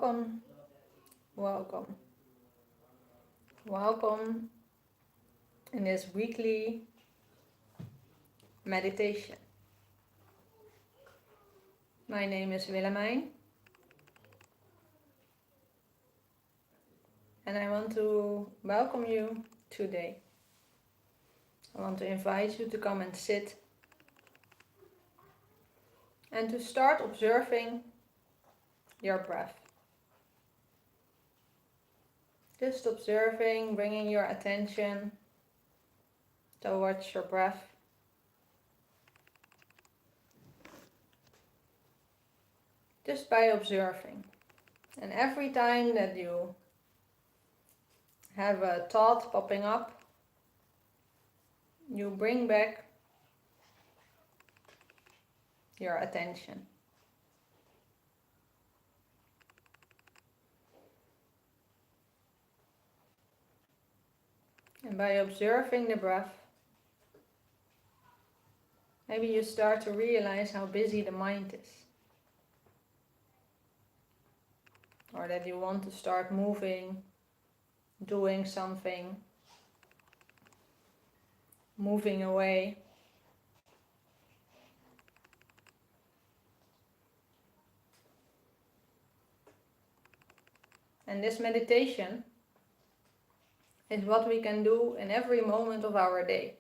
Welcome, welcome, welcome in this weekly meditation. My name is Willemijn and I want to welcome you today. I want to invite you to come and sit and to start observing your breath. Just observing, bringing your attention towards your breath. Just by observing. And every time that you have a thought popping up, you bring back your attention. And by observing the breath, maybe you start to realize how busy the mind is. Or that you want to start moving, doing something, moving away. And this meditation is what we can do in every moment of our day.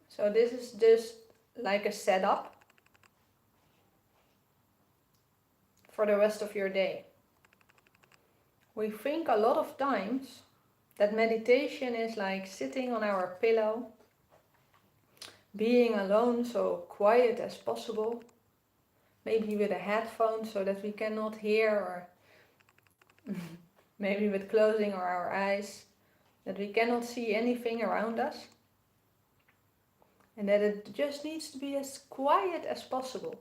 So this is just like a setup for the rest of your day. We think a lot of times that meditation is like sitting on our pillow, being alone, so quiet as possible, maybe with a headphone so that we cannot hear, or maybe with closing our eyes, that we cannot see anything around us, and that it just needs to be as quiet as possible.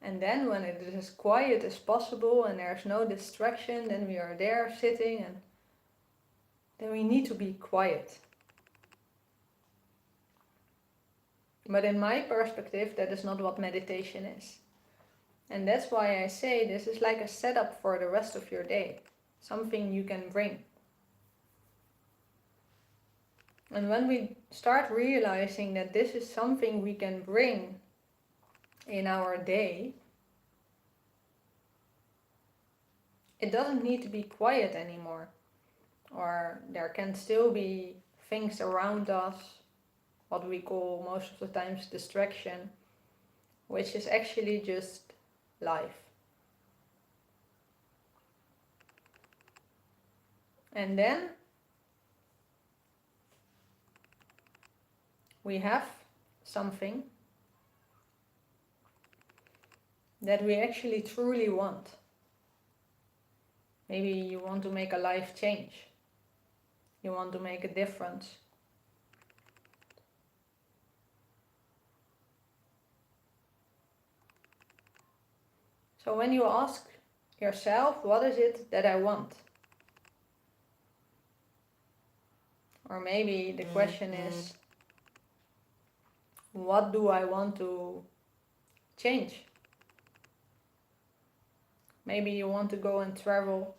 And then when it is as quiet as possible and there's no distraction, then we are there sitting and then we need to be quiet. But in my perspective, that is not what meditation is. And that's why I say this is like a setup for the rest of your day. Something you can bring. And when we start realizing that this is something we can bring in our day, it doesn't need to be quiet anymore. Or there can still be things around us, what we call most of the times distraction, which is actually just life. And then we have something that we actually truly want. Maybe you want to make a life change. You want to make a difference. So when you ask yourself, what is it that I want? Or maybe the question is, what do I want to change? Maybe you want to go and travel.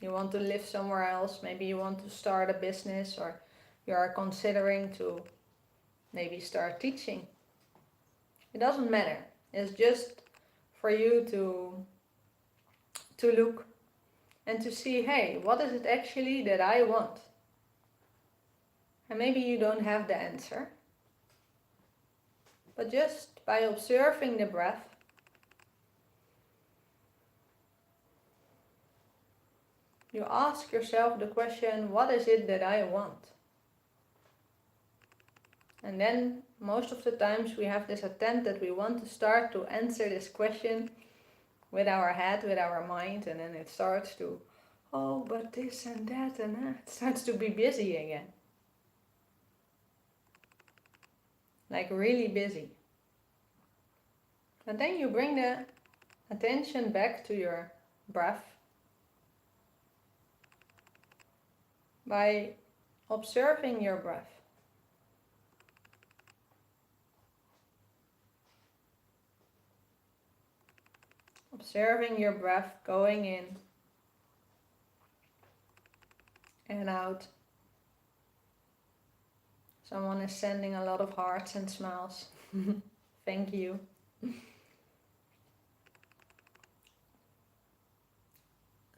You want to live somewhere else. Maybe you want to start a business, or you are considering to maybe start teaching. It doesn't matter. It's just for you to look and to see, hey, what is it actually that I want? And maybe you don't have the answer. But just by observing the breath, you ask yourself the question, what is it that I want? And then most of the times we have this attempt that we want to start to answer this question with our head, with our mind, and then it starts to, oh, but this and that, and it starts to be busy again. Like really busy. And then you bring the attention back to your breath by observing your breath. observing your breath going in and out. Someone is sending a lot of hearts and smiles. Thank you.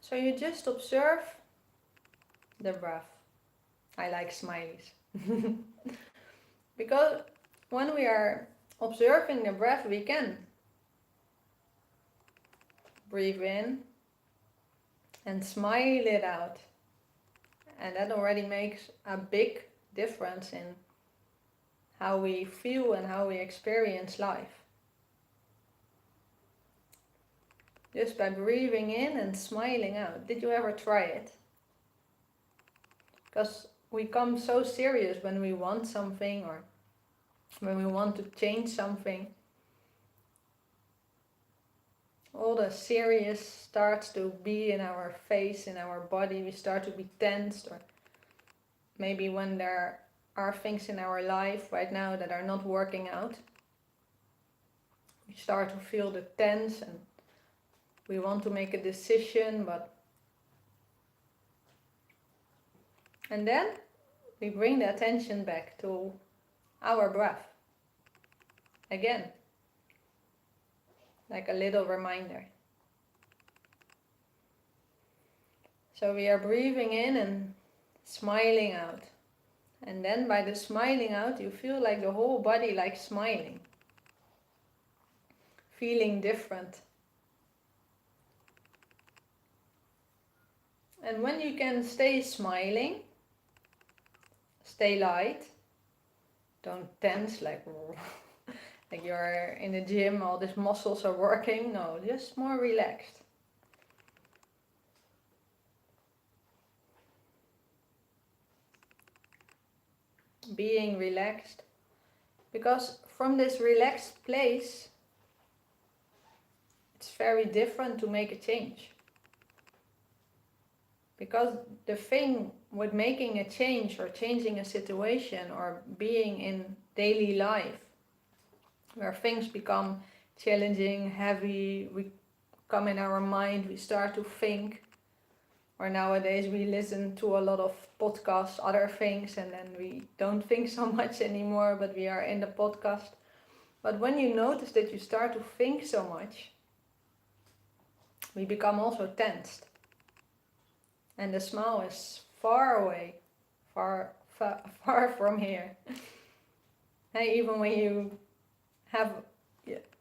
So you just observe the breath. I like smileys. Because when we are observing the breath, we can breathe in and smile it out. And that already makes a big difference in how we feel and how we experience life. Just by breathing in and smiling out. Did you ever try it? Because we come so serious when we want something or when we want to change something. All the serious starts to be in our face, in our body. We start to be tensed, or maybe when there are things in our life right now that are not working out, we start to feel the tense and we want to make a decision, and then we bring the attention back to our breath again, like a little reminder. So we are breathing in and smiling out. And then by the smiling out, you feel like the whole body like smiling, feeling different. And when you can stay smiling, stay light, don't tense like like you're in the gym, all these muscles are working. No, just more relaxed. Being relaxed. Because from this relaxed place, it's very different to make a change. Because the thing with making a change or changing a situation or being in daily life, where things become challenging, heavy, we come in our mind, we start to think, or nowadays we listen to a lot of podcasts, other things, and then we don't think so much anymore, but we are in the podcast. But when you notice that you start to think so much, we become also tensed. And the smile is far away, far from here. Hey, even when you have,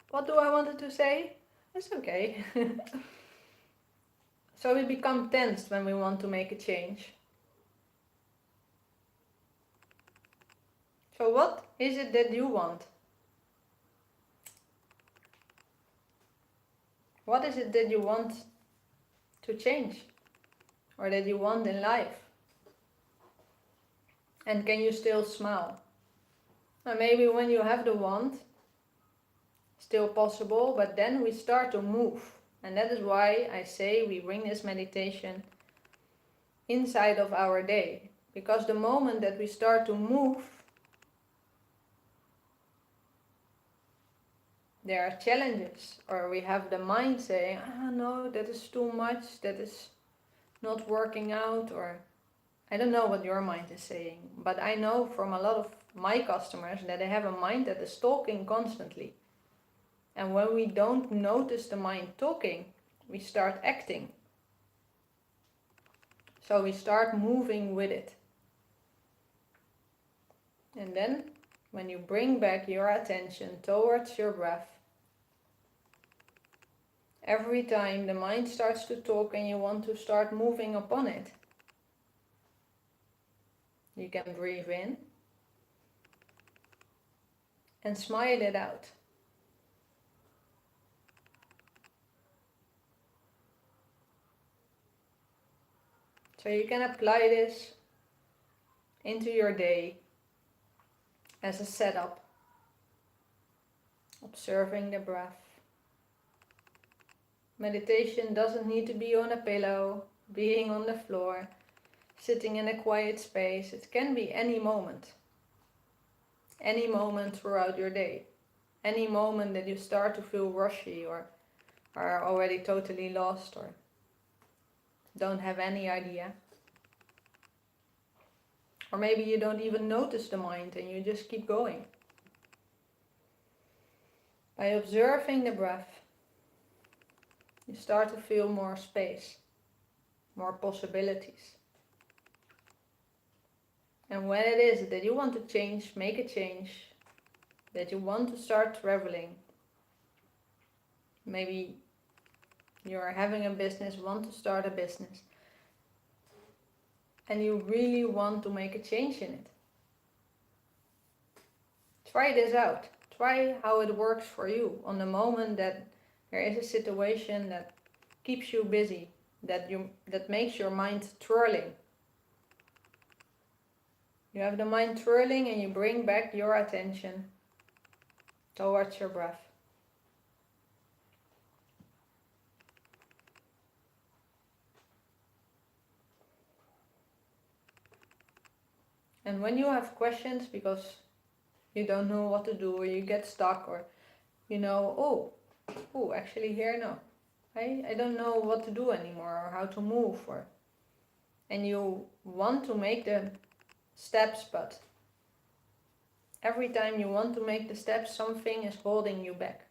what do I wanted to say? It's okay. So we become tensed when we want to make a change. So what is it that you want? What is it that you want to change? Or that you want in life? And can you still smile? Or maybe when you have the want, still possible, but then we start to move. And that is why I say we bring this meditation inside of our day. Because the moment that we start to move, there are challenges. Or we have the mind saying, no, that is too much, that is not working out, or I don't know what your mind is saying, but I know from a lot of my customers that they have a mind that is talking constantly. And when we don't notice the mind talking, we start acting. So we start moving with it. And then when you bring back your attention towards your breath, every time the mind starts to talk and you want to start moving upon it, you can breathe in and smile it out. So you can apply this into your day as a setup, observing the breath. Meditation doesn't need to be on a pillow, being on the floor, sitting in a quiet space. It can be any moment throughout your day. Any moment that you start to feel rushy or are already totally lost or don't have any idea. Or maybe you don't even notice the mind and you just keep going. By observing the breath, you start to feel more space, more possibilities. And when it is that you want to change, make a change, that you want to start traveling, maybe you're having a business, want to start a business, and you really want to make a change in it. Try this out. Try how it works for you on the moment that there is a situation that keeps you busy, that makes your mind twirling. You have the mind twirling and you bring back your attention towards your breath. And when you have questions because you don't know what to do or you get stuck or you know, actually here no. I don't know what to do anymore or how to move and you want to make the steps, but every time you want to make the steps, something is holding you back.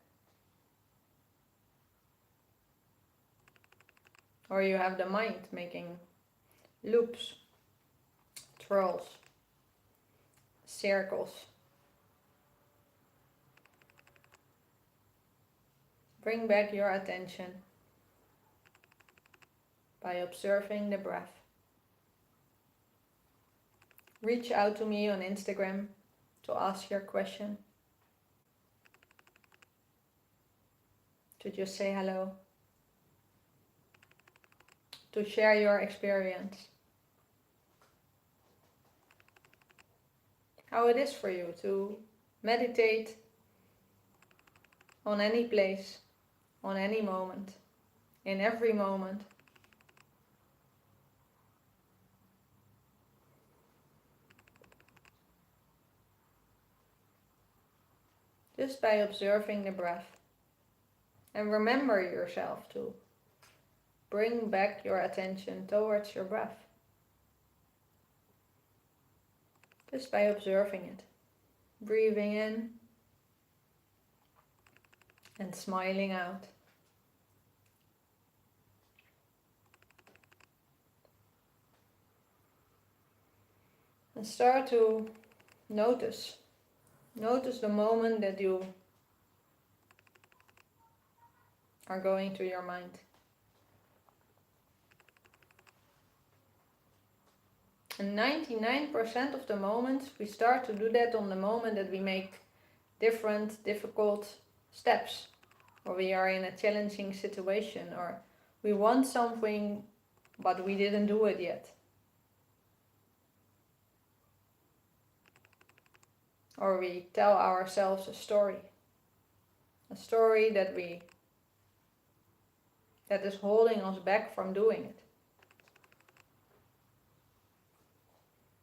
Or you have the mind making loops, twirls, circles. Bring back your attention by observing the breath. Reach out to me on Instagram to ask your question, to just say hello, to share your experience. How it is for you to meditate on any place, on any moment, in every moment. Just by observing the breath. And remember yourself to bring back your attention towards your breath. Just by observing it. Breathing in and smiling out. And start to notice. Notice the moment that you are going to your mind. And 99% of the moments we start to do that on the moment that we make different, difficult steps. Or we are in a challenging situation. Or we want something but we didn't do it yet. Or we tell ourselves a story. A story that is holding us back from doing it.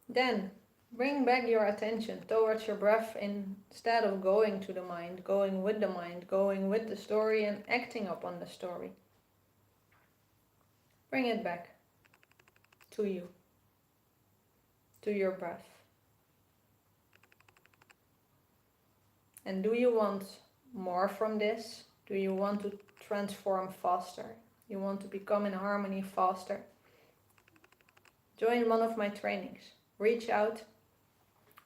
Then bring back your attention towards your breath instead of going to the mind, going with the story and acting upon the story. Bring it back to you, to your breath. And do you want more from this? Do you want to transform faster? You want to become in harmony faster? Join one of my trainings. Reach out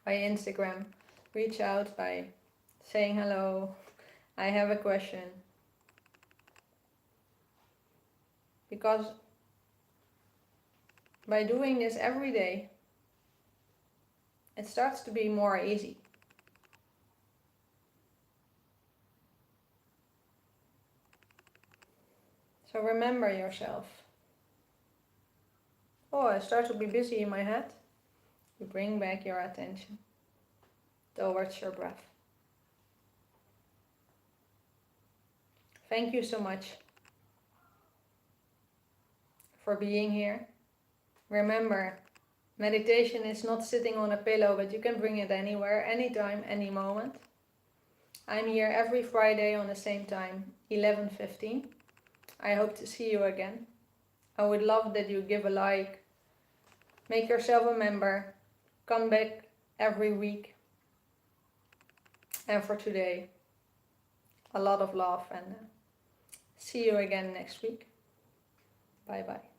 by Instagram. Reach out by saying hello. I have a question. Because by doing this every day, it starts to be more easy. So remember yourself. Oh, I start to be busy in my head. You bring back your attention towards your breath. Thank you so much for being here. Remember, meditation is not sitting on a pillow, but you can bring it anywhere, anytime, any moment. I'm here every Friday on the same time, 11:15. I hope to see you again. I would love that you give a like, make yourself a member, come back every week. And for today, a lot of love, and see you again next week. Bye bye.